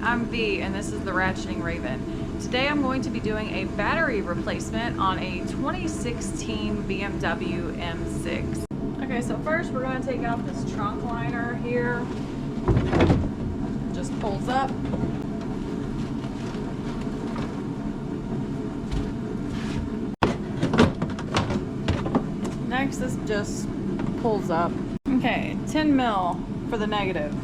I'm V and this is the Ratcheting Raven. Today I'm going to be doing a battery replacement on a 2016 BMW M6. Okay, so first we're going to take out this trunk liner here. It just pulls up. Next, this just pulls up. Okay, 10 mil for the negative.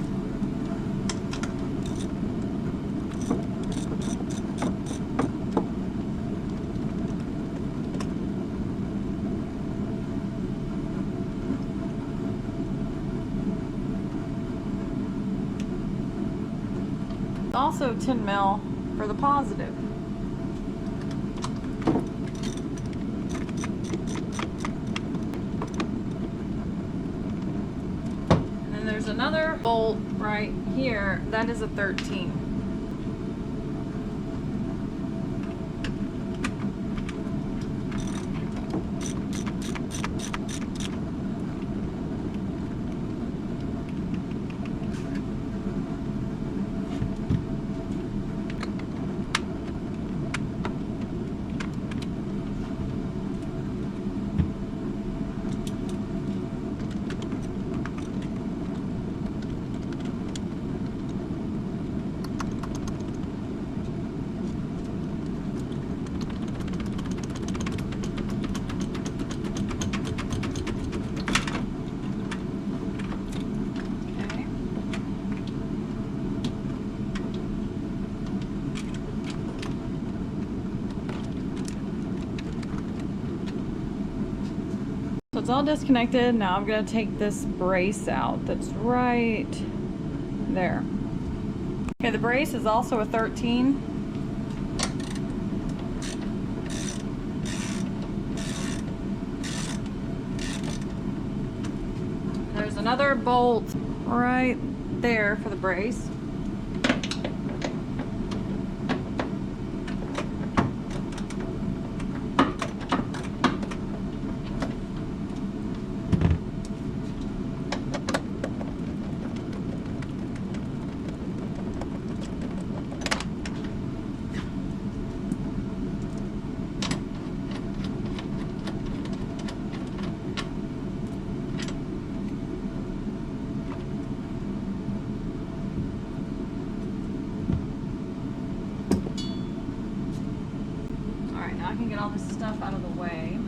Also 10 mil for the positive. There's another bolt right here, that is a 13. So it's all disconnected. Now I'm going to take this brace out that's right there. Okay, the brace is also a 13. There's another bolt right there for the brace. I can get all this stuff out of the way.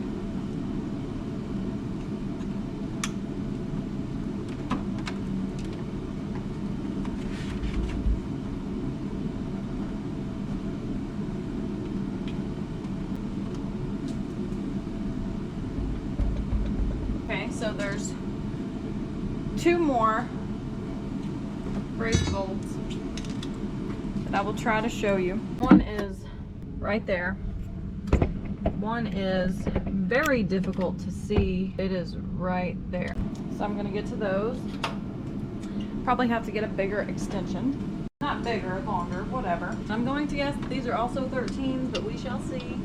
Okay, so there's two more brace bolts that I will try to show you. One is right there. One is very difficult to see. It is right there. So I'm going to get to those. Probably have to get a bigger extension. Not bigger, longer, whatever. I'm going to guess that these are also 13s, but we shall see.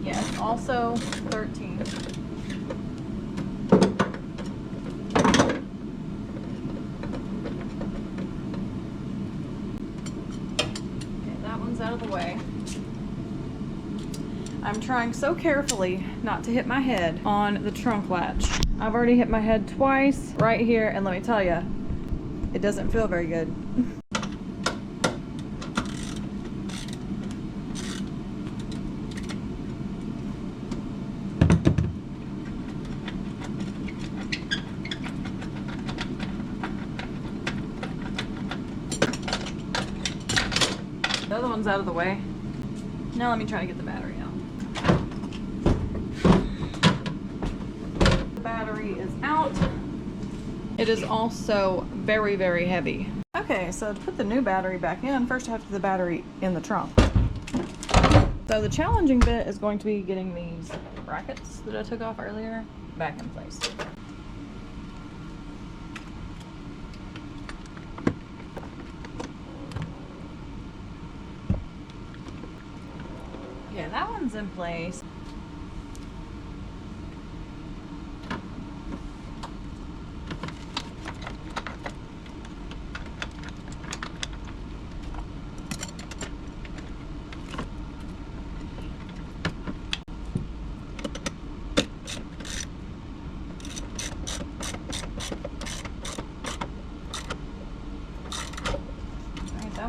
Yes, also 13. Out of the way. I'm trying so carefully not to hit my head on the trunk latch. I've already hit my head twice right here, and let me tell you, it doesn't feel very good. The other one's out of the way. Now let me try to get the battery out. The battery is out. It is also very, very heavy. Okay, so to put the new battery back in, first I have to put the battery in the trunk. So the challenging bit is going to be getting these brackets that I took off earlier back in place. Yeah, that one's in place.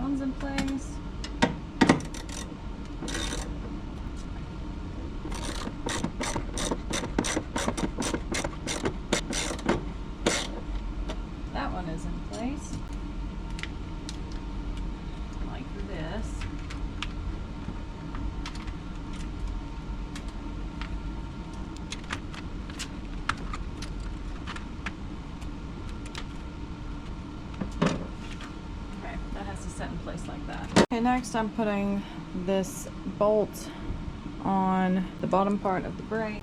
one's in place. That one is in place. Like this. Okay, that has to set in place like that. Okay, next I'm putting this bolt on the bottom part of the brake.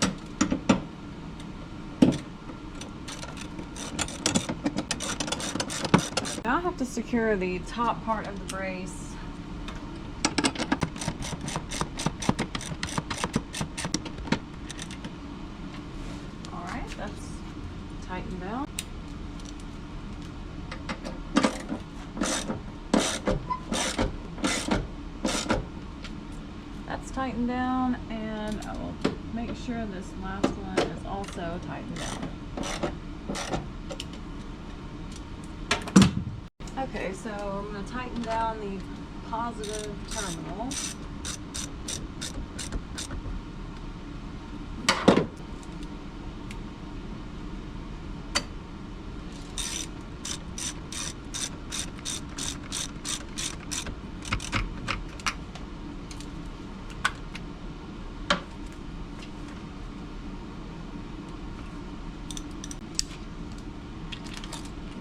Now I have to secure the top part of the brace. Alright, that's tightened down. That's tightened down, and I will make sure this last one is also tightened down. Okay, so I'm going to tighten down the positive terminal.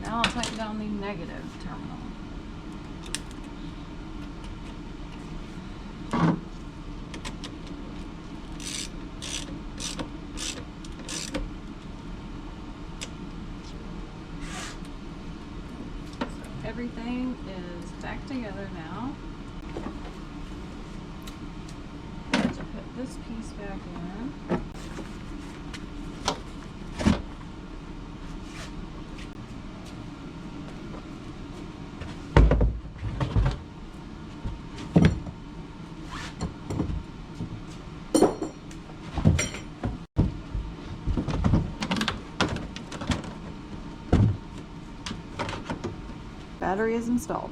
Now I'll tighten down the negative terminal. Everything is back together now. To put this piece back in. Battery is installed.